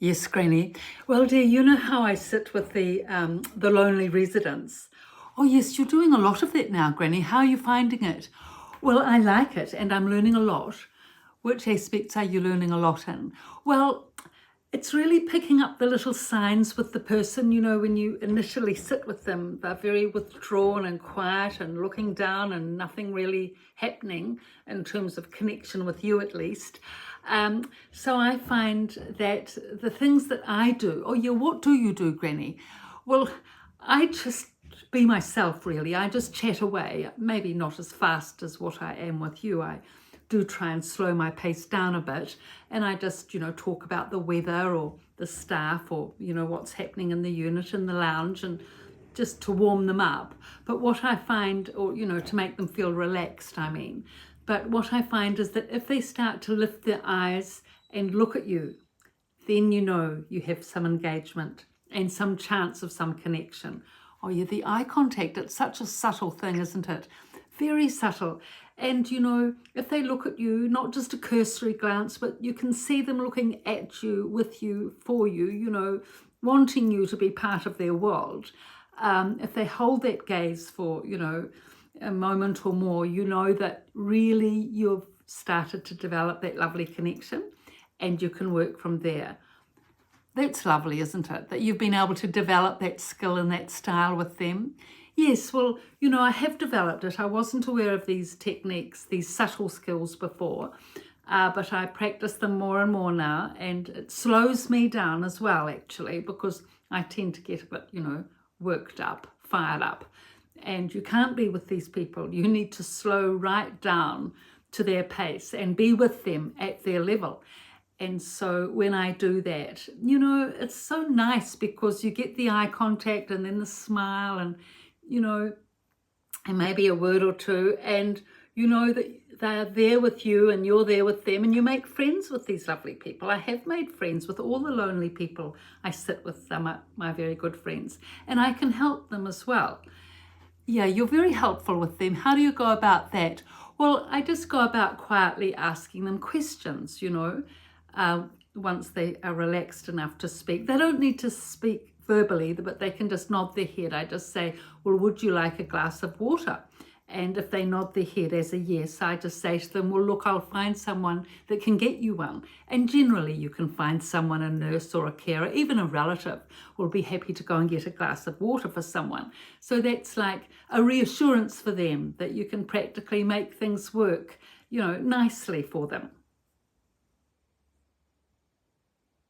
Yes, Granny. Well, dear, you know how I sit with the lonely residents? Oh, yes, you're doing a lot of that now, Granny. How are you finding it? Well, I like it, and I'm learning a lot. Which aspects are you learning a lot in? Well, it's really picking up the little signs with the person. You know, when you initially sit with them, they're very withdrawn and quiet and looking down and nothing really happening in terms of connection with you, at least. So I find that the things that I do, oh yeah, what do you do, Granny? Well, I just be myself, really. I just chat away, maybe not as fast as what I am with you. I do try and slow my pace down a bit, and I just, talk about the weather or the staff or, what's happening in the unit, in the lounge, and just to warm them up. But what I find, or, to make them feel relaxed, but what I find is that if they start to lift their eyes and look at you, then you have some engagement and some chance of some connection. Oh yeah, the eye contact, it's such a subtle thing, isn't it? Very subtle. And if they look at you, not just a cursory glance, but you can see them looking at you, with you, for you, wanting you to be part of their world. If they hold that gaze for, a moment or more, that really you've started to develop that lovely connection and you can work from there. That's lovely, isn't it? That you've been able to develop that skill and that style with them. Yes, well, I have developed it. I wasn't aware of these techniques, these subtle skills before, but I practice them more and more now, and it slows me down as well, actually, because I tend to get a bit, worked up, fired up. And you can't be with these people. You need to slow right down to their pace and be with them at their level. And so when I do that, it's so nice because you get the eye contact and then the smile and, and maybe a word or two, and that they're there with you and you're there with them, and you make friends with these lovely people. I have made friends with all the lonely people I sit with. Them are my very good friends, and I can help them as well. Yeah, you're very helpful with them. How do you go about that? Well, I just go about quietly asking them questions, once they are relaxed enough to speak. They don't need to speak verbally, but they can just nod their head. I just say, well, would you like a glass of water? And if they nod their head as a yes, I just say to them, well, look, I'll find someone that can get you one. And generally you can find someone, a nurse or a carer, even a relative will be happy to go and get a glass of water for someone. So that's like a reassurance for them that you can practically make things work, nicely for them.